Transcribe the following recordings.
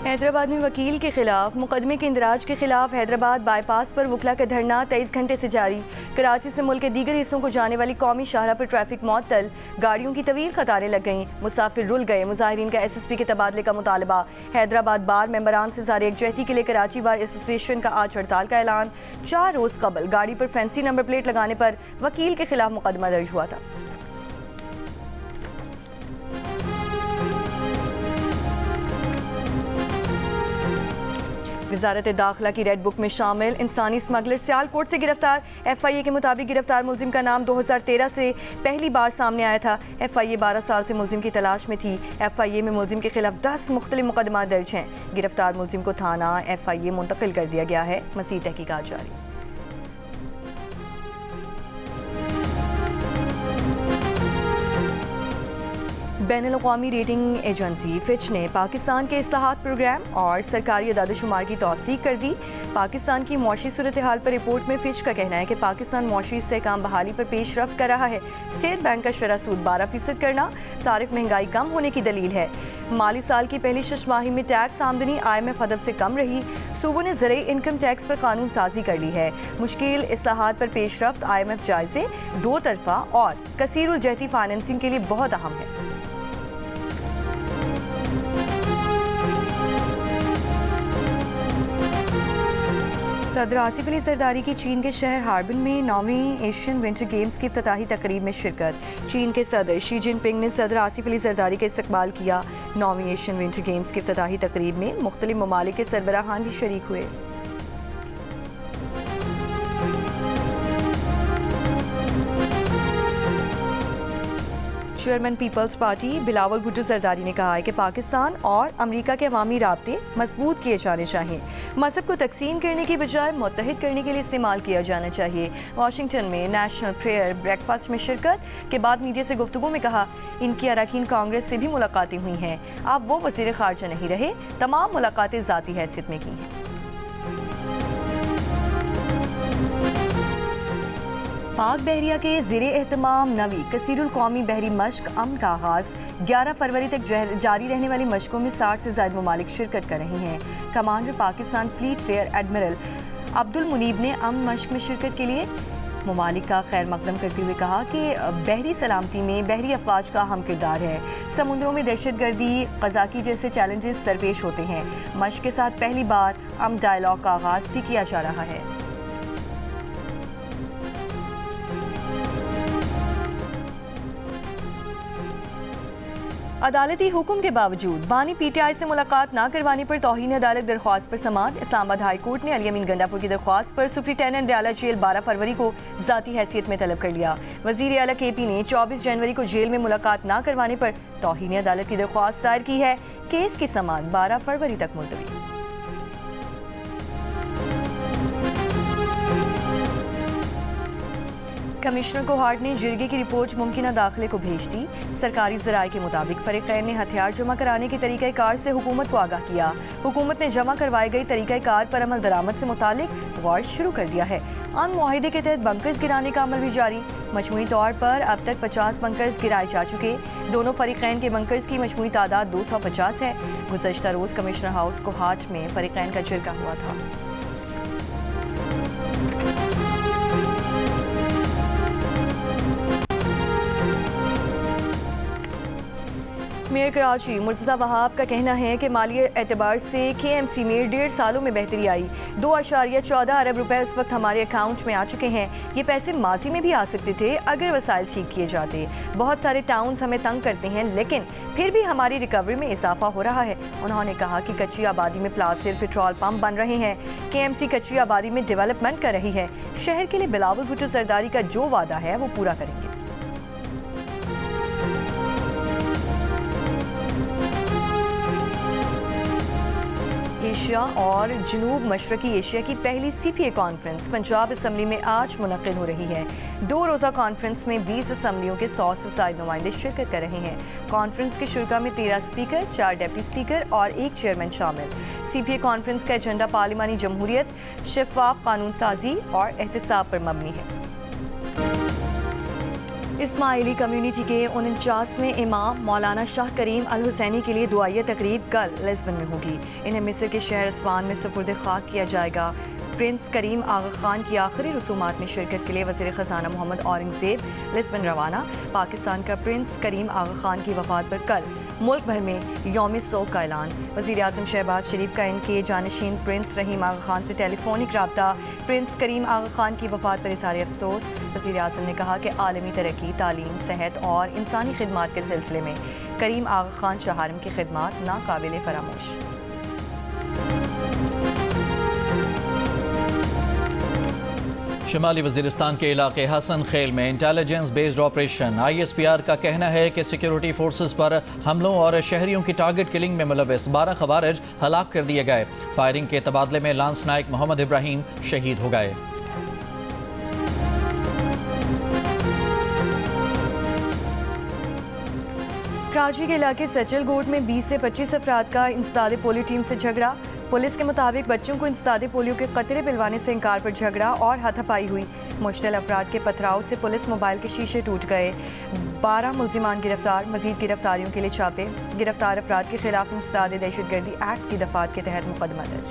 हैदराबाद में वकील के खिलाफ मुकदमे के इंदराज के खिलाफ हैदराबाद बाईपास पर वकला का धरना 23 घंटे से जारी। कराची से मुल्क के दीगर हिस्सों को जाने वाली कौमी शाहराह पर ट्रैफिक मुअत्तल, गाड़ियों की तवील कतारें लग गईं, मुसाफिर रुल गए। मुजाहिरीन का SSP के तबादले का मुतालबा। हैदराबाद बार मेंबरान से ज़ार यकजहती के लिए कराची बार एसोसिएशन का आज हड़ताल का ऐलान। 4 रोज़ कबल गाड़ी पर फैंसी नंबर प्लेट लगाने पर वकील के खिलाफ मुकदमा दर्ज हुआ था। वज़ारत दाखिला की रेड बुक में शामिल इंसानी स्मगलर सियालकोट से गिरफ्तार। FIA के मुताबिक गिरफ्तार मुलजिम का नाम 2013 से पहली बार सामने आया था। FIA 12 साल से मुलजिम की तलाश में थी। FIA में मुलजिम के खिलाफ 10 मुख्तलिफ मुकदमा दर्ज हैं। गिरफ्तार मुलजिम को थाना FIA मुंतकिल कर दिया गया है। मज़ीद तहकीकात जारी। बैनुल-अक़वामी रेटिंग एजेंसी फिच ने पाकिस्तान के इस्लाहात प्रोग्राम और सरकारी अदाद-ओ-शुमार की तौसीक कर दी। पाकिस्तान की मौशी सूरत हाल पर रिपोर्ट में फिच का कहना है कि पाकिस्तान मौशी इस्तेहकाम बहाली पर पेशरफ्त कर रहा है। स्टेट बैंक का शरह सूद 12% करना सारिफ महंगाई कम होने की दलील है। माली साल की पहली शशमाही में टैक्स आमदनी IMF हदफ से कम रही। सूबों ने ज़रूरी इनकम टैक्स पर कानून साजी कर ली है। मुश्किल इस्लाहात पर पेशरफ्त IMF जायजे, दो तरफा और कसीरुल जहती फाइनेंसिंग के लिए बहुत अहम है। सदर आसिफ अली जरदारी की चीन के शहर हार्बिन में 9वीं एशियन विंटर गेम्स की इफ्तिताही तकरीब में शिरकत। चीन के सदर शी जिनपिंग ने सदर आसिफ अली जरदारी का इस्तकबाल किया। 9वीं एशियन विंटर गेम्स की इफ्तिताही तकरीब में मुख्तलिफ ममालिक के सरबराहान भी शरीक हुए। Chairman people's party Bilawal Bhutto Zardari ने कहा है कि पाकिस्तान और अमेरिका के अवामी राब्ते मजबूत किए जाने चाहिए। मजहब को तकसीम करने की बजाय मुत्तहिद करने के लिए इस्तेमाल किया जाना चाहिए। वाशिंगटन में नेशनल प्रेयर ब्रेकफास्ट में शिरकत के बाद मीडिया से गुफ्तगू में कहा, इनकी अरकान कांग्रेस से भी मुलाकातें हुई हैं। अब वो वज़ीर ख़ारजा नहीं रहे, तमाम मुलाकातें ज़ाती हैसियत में की हैं। पाक बहरिया के ज़ेरे एहतमाम नवी कसीरुल कौमी बहरी मश्क अमन का आगाज़। 11 फरवरी तक जारी रहने वाली मशकों में 60 से ज़ायद ममालिक शिरकत कर रहे हैं। Commander Pakistan fleet rear admiral Abdul Muneeb ने अमन मश्क में शिरकत के लिए ममालिक का खैर मकदम करते हुए कहा कि बहरी सलामती में बहरी अफवाज का अहम किरदार है। समुद्रों में दहशतगर्दी, क़ज़ाकी जैसे चैलेंजेस दरपेश होते हैं। मश्क के साथ पहली बार अमन डायलॉग का आगाज़ भी किया जा रहा है। अदालती हुक्म के बावजूद बानी PTI से मुलाकात न करवाने पर तौहीन अदालत दरख्वास्त पर समाअत। इस्लामाबाद हाई कोर्ट ने अली अमीन गंडापुर की दरख्वास्त पर सुप्रिंटेंडेंट डाला जेल 12 फरवरी को ज़ाती हैसियत में तलब कर लिया। वज़ीर आला KP ने 24 जनवरी को जेल में मुलाकात न करवाने पर तौहीन अदालत की दरख्वास्त दायर की है। केस की समाअत 12 फरवरी तक मुलतवी। कमिश्नर कोहाट ने जिरगे की रिपोर्ट मुमकिन दाखिले को भेज दी। सरकारी ज़राए के मुताबिक फरीक़ैन ने हथियार जमा कराने के तरीक़ाकार से हुकूमत को आगाह किया। हुकूमत ने जमा करवाई गई तरीक़ाकार पर अमल दरामद से मुतालिक गौर शुरू कर दिया है। अन मुआहिदे के तहत बंकर्स गिराने का अमल भी जारी। मजमूई तौर पर अब तक 50 बंकर्स गिराए जा चुके। दोनों फरीक़ैन के बंकर्स की मजमूई तादाद 250 है। गुज़श्ता रोज़ कमिश्नर हाउस कोहाट में फरीक़ैन का जिरगा हुआ था। मेयर कराची मुर्तज़ा वहाब का कहना है कि माली एतबार से KMC में 1.5 सालों में बेहतरी आई। 2.14 अरब रुपए इस वक्त हमारे अकाउंट में आ चुके हैं। ये पैसे माजी में भी आ सकते थे अगर वसाइल ठीक किए जाते। बहुत सारे टाउन्स हमें तंग करते हैं, लेकिन फिर भी हमारी रिकवरी में इजाफा हो रहा है। उन्होंने कहा कि कच्ची आबादी में प्लासिर पेट्रोल पंप बन रहे हैं। KMC कच्ची आबादी में डेवलपमेंट कर रही है। शहर के लिए बिलावल भुट्टो जरदारी का जो वादा है वो पूरा करेंगे। एशिया और जनूब मशरकी एशिया की पहली CPA कॉन्फ्रेंस पंजाब असम्बली में आज मुनक़िद हो रही है। 2 रोज़ा कॉन्फ्रेंस में 20 असम्बलियों के 100 से ज़ायद नुमाइंदे शिरकत कर रहे हैं। कॉन्फ्रेंस के शुरा में 13 स्पीकर, 4 डिप्टी स्पीकर और 1 चेयरमैन शामिल। CPA कॉन्फ्रेंस का एजेंडा पार्लिमानी जमहूरियत, शफाफ कानून साजी और एहतसाब पर मबनी है। इस्माइली कम्युनिटी के 49वें इमाम मौलाना शाह करीम अल हुसैनी के लिए दुआइया तकरीब कल लिस्बन में होगी। इन्हें मिस्र के शहर अस्वान में सुपुर्द खाक किया जाएगा। प्रिंस करीम आगा खान की आखिरी रसूमात में शिरकत के लिए वज़ीर ख़ज़ाना मोहम्मद औरंगज़ेब लिस्बन रवाना। पाकिस्तान का प्रिंस करीम आगा खान की वफ़ात पर कल मुल्क भर में यौम सोग का ऐलान। वज़ीर आज़म शहबाज शरीफ का इनके जानशीन प्रिंस रहीम आगा खान से टेलीफोनिक रब्ता। प्रिंस करीम आगा खान की वफ़ात पर इज़हार अफसोस। वज़ीर आज़म ने कहा कि आलमी तरक्की, तालीम, सेहत और इंसानी खिदमात के सिलसिले में करीम आगा खान शहारम की खिदमात नाकाबिल फरामोश। शुमाली वजीरिस्तान के इलाके हसन खेल में इंटेलिजेंस बेस्ड ऑपरेशन। ISPR का कहना है कि सिक्योरिटी फोर्सेस पर हमलों और शहरियों की टारगेट किलिंग में मुलव्वस 12 खवारिज हलाक कर दिए गए। फायरिंग के तबादले में लांस नायक मोहम्मद इब्राहिम शहीद हो गए। कराची के इलाके सचल गोट में 20 से 25 अफराद का इंसदाद पोलियो टीम से झगड़ा। पुलिस के मुताबिक बच्चों को इंसदाद पोलियो के कतरे पिलवाने से इनकार पर झगड़ा और हाथापाई हुई। मुश्तल अफराद के पथराव से पुलिस मोबाइल के शीशे टूट गए। 12 मुल्जिमान गिरफ्तार। मजीद गिरफ्तारियों के लिए छापे। गिरफ्तार अफराद के खिलाफ इंसदाद दहशतगर्दी एक्ट की दफात के तहत मुकदमा दर्ज।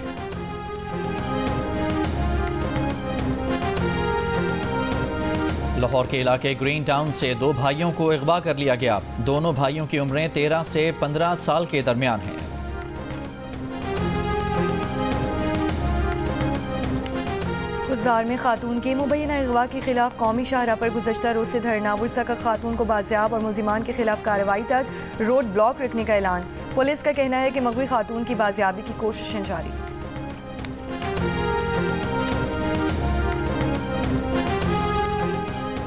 लाहौर के इलाके ग्रीन टाउन से 2 भाइयों को अगवा कर लिया गया। दोनों भाइयों की उम्रें 13 से 15 साल के दरमियान हैं। गुजार में खातून के मुबैना अगवा के खिलाफ कौमी शाहरा पर गुज़श्ता रोज से धरना। वुरसा का खातून को बाजियाब और मुल्जिमान के खिलाफ कार्रवाई तक रोड ब्लॉक रखने का ऐलान। पुलिस का कहना है कि मगवी खातून की बाजियाबी की कोशिशें जारी।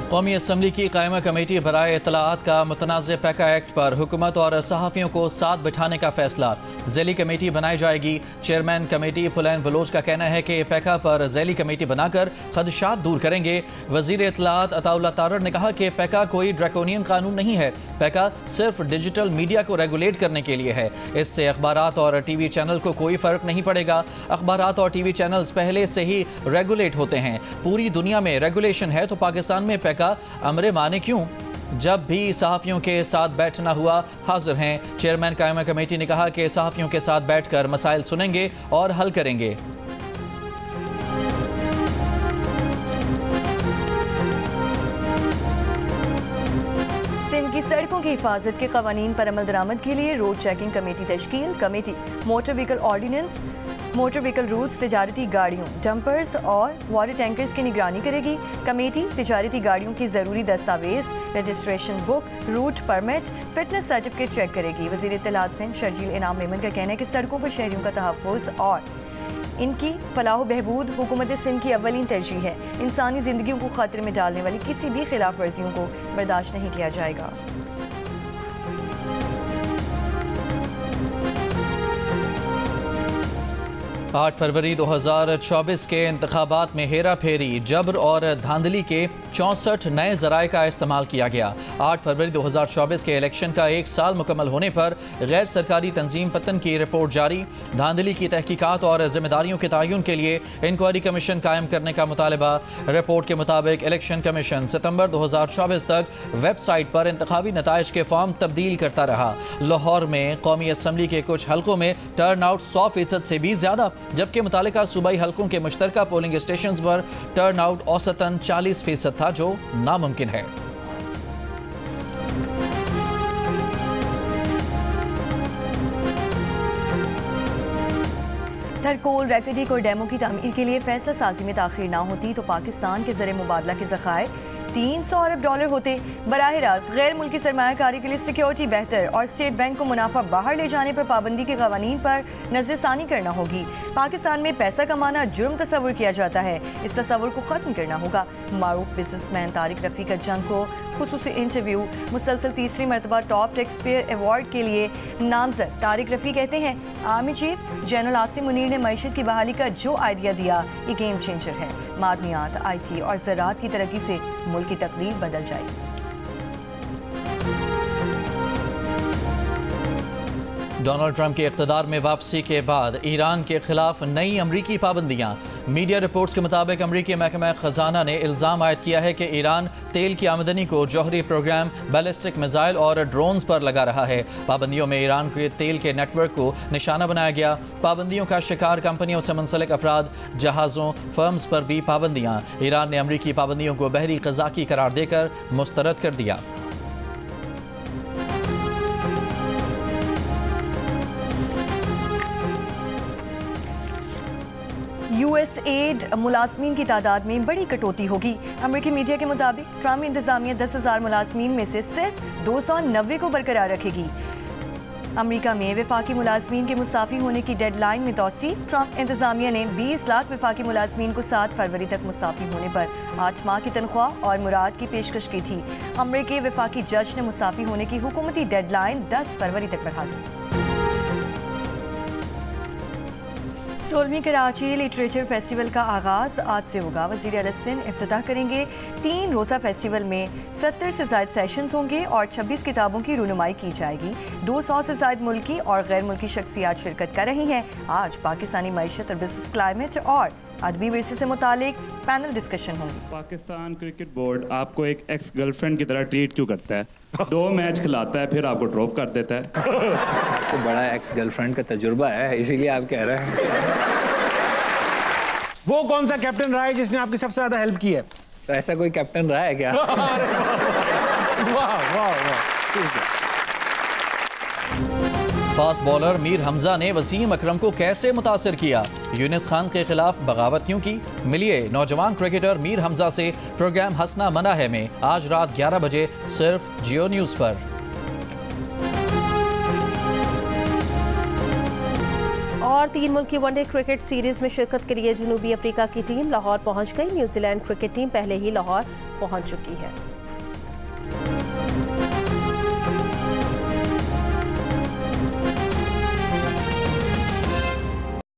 कौमी असम्बली की कायमा कमेटी बराए इत्तलाआत का मुतनाज़ पैका एक्ट पर हुकूमत और सहाफ़ियों को साथ बिठाने का फैसला। ज़ैली कमेटी बनाई जाएगी। चेयरमैन कमेटी फुलैन बलोच का कहना है कि पैका पर ज़ैली कमेटी बनाकर खदशात दूर करेंगे। वज़ीर इत्तलाआत अताउल्लाह तारड़ ने कहा कि पैका कोई ड्रैकोनियन कानून नहीं है। पैका सिर्फ डिजिटल मीडिया को रेगुलेट करने के लिए है। इससे अखबारात और TV चैनल को कोई फ़र्क नहीं पड़ेगा। अखबारात और TV चैनल्स पहले से ही रेगुलेट होते हैं। पूरी दुनिया में रेगुलेशन है तो पाकिस्तान में पैका अमरे माने क्यों? जब भी सहाफ़ियों के साथ बैठना हुआ हाजिर हैं। चेयरमैन कायमा कमेटी ने कहा कि सहाफ़ियों के साथ बैठकर मसाइल सुनेंगे और हल करेंगे। सिंध की सड़कों की हिफाजत के कवानीन पर अमल दरामद के लिए रोड चेकिंग कमेटी तश्कील। Committee motor vehicle ordinance, motor vehicle rules, तिजारती गाड़ियों, डंपर्स और वाटर टैंकर्स की निगरानी करेगी। कमेटी तिजारती गाड़ियों की ज़रूरी दस्तावेज, registration book, route permit, fitness certificate check करेगी। वज़ीर इत्तलाआत सिंध शर्जील इनाम मेमन का कहना है कि सड़कों पर शहरियों का तहफ़्फ़ुज़ और इनकी फलाह बहबूद हुकूमत सिंध की अव्वलीन तरजीह है। इंसानी ज़िंदगियों को खतरे में डालने वाली किसी भी खिलाफ वर्जियों को बर्दाश्त नहीं किया जाएगा। 8 फरवरी 2024 के इंतखाबात में हेरा फेरी, जबर और धांधली के 64 नए ज़राए का इस्तेमाल किया गया। 8 फरवरी 2024 के इलेक्शन का 1 साल मुकम्मल होने पर गैर सरकारी तंजीम पतन की रिपोर्ट जारी। धांधली की तहकीकात और जिम्मेदारियों के तयन के लिए इंक्वायरी कमीशन कायम करने का मुतालबा। रिपोर्ट के मुताबिक इलेक्शन कमीशन सितंबर 2024 तक वेबसाइट पर इंतखाबी नताइज के फॉर्म तब्दील करता रहा। लाहौर में कौमी असम्बली के कुछ हल्कों में टर्न आउट 100% से भी ज़्यादा, जबकि मुतालिका सूबाई हल्कों के मुश्तरका पोलिंग स्टेशन पर टर्न आउट औसतन 40% था, जो नामुमकिन है। थरकोल, रैकेटिक और डैमों की तामीर के लिए फैसला साजी में ताखीर ना होती तो पाकिस्तान के ज़र मुबादला के ज़खायर 300 अरब डॉलर होते। बराह रास्त गैर मुल्की सरमायाकारी के लिए सिक्योरिटी बेहतर और स्टेट बैंक को मुनाफा बाहर ले जाने पर पाबंदी के कवानीन पर नज़रसानी करना होगी। पाकिस्तान में पैसा कमाना जुर्म तस्वुर किया जाता है, इस तस्वुर को ख़त्म करना होगा। मारूफ बिजनेसमैन तारिक रफ़ीक जंग को खुसूसी इंटरव्यू। मुसलसल तीसरी मरतबा टॉप टैक्स पेयर अवार्ड के लिए नामजद तारिक रफ़ी कहते हैं, army chief general Asim Munir ने मईशत की बहाली का जो आइडिया दिया ये गेम चेंजर है। मादनियात, IT और ज़राअत की तरक्की से मुल्क की तकदीर बदल जाएगी। डोनाल्ड ट्रंप की इक़्तिदार में वापसी के बाद ईरान के खिलाफ नई अमरीकी पाबंदियां। मीडिया रिपोर्ट्स के मुताबिक अमरीकी महकमा खजाना ने इल्ज़ाम आयद किया है कि ईरान तेल की आमदनी को जौहरी प्रोग्राम, बैलिस्टिक मिसाइल और ड्रोन्स पर लगा रहा है। पाबंदियों में ईरान के तेल के नेटवर्क को निशाना बनाया गया। पाबंदियों का शिकार कंपनियों से मुंसलिक अफराद, जहाज़ों, फर्म्स पर भी पाबंदियाँ। ईरान ने अमरीकी पाबंदियों को बहरी क़ज़ाकी करार देकर मुस्तरद कर दिया। USAID मुलाजमीन की तादाद में बड़ी कटौती होगी। अमेरिकी मीडिया के मुताबिक ट्रम्प इंतजामिया 10,000 मुलाजमीन में से सिर्फ 290 को बरकरार रखेगी। अमेरिका में वफाकी मुलाजमीन के मुसाफी होने की डेडलाइन में तोसी। ट्रम्प इंतजामिया ने 20 लाख वफाकी मुलाजमीन को 7 फरवरी तक मुसाफी होने पर 8 माह की तनख्वाह और मुराद की पेशकश की थी। अमेरिकी वफाकी जज ने मुसाफी होने की हुकूमती डेडलाइन 10 फरवरी तक बढ़ा दी। 16वीं कराची लिटरेचर फेस्टिवल का आगाज़ आज से होगा। वज़ीर आला सिंध इफ्तिताह करेंगे। 3 रोज़ा फेस्टिवल में 70 से ज़ायद सेशंस होंगे और 26 किताबों की रूनुमाई की जाएगी। 200 से ज़ायद मुल्की और गैर मुल्की शख्सियात शिरकत कर रही हैं। आज पाकिस्तानी मईशत और बिजनेस क्लाइमेट और अदबी विरसे से मुतालिक पैनल डिस्कशन होंगी। पाकिस्तान क्रिकेट बोर्ड आपको एक एक्स गर्लफ्रेंड की तरह ट्रीट क्यों करता है? 2 मैच खिलाता है फिर आपको ड्रॉप कर देता है। तो बड़ा एक्स गर्लफ्रेंड का तजुर्बा है, इसीलिए आप कह रहे हैं। वो कौन सा कैप्टन रहा है जिसने आपकी सबसे ज्यादा हेल्प की है? तो ऐसा कोई कैप्टन रहा है क्या? वाह वाह वाह। फास्ट बॉलर मीर हमजा ने वसीम अकरम को कैसे मुतासिर किया? यूनिस खान के खिलाफ बगावत क्यों की? मिलिए नौजवान क्रिकेटर मीर हमजा से। प्रोग्राम हंसना मना है में आज रात 11 बजे सिर्फ जियो न्यूज़ पर। और 3 मुल्की वनडे क्रिकेट सीरीज में शिरकत के लिए जनूबी अफ्रीका की टीम लाहौर पहुंच गई। न्यूजीलैंड क्रिकेट टीम पहले ही लाहौर पहुंच चुकी है।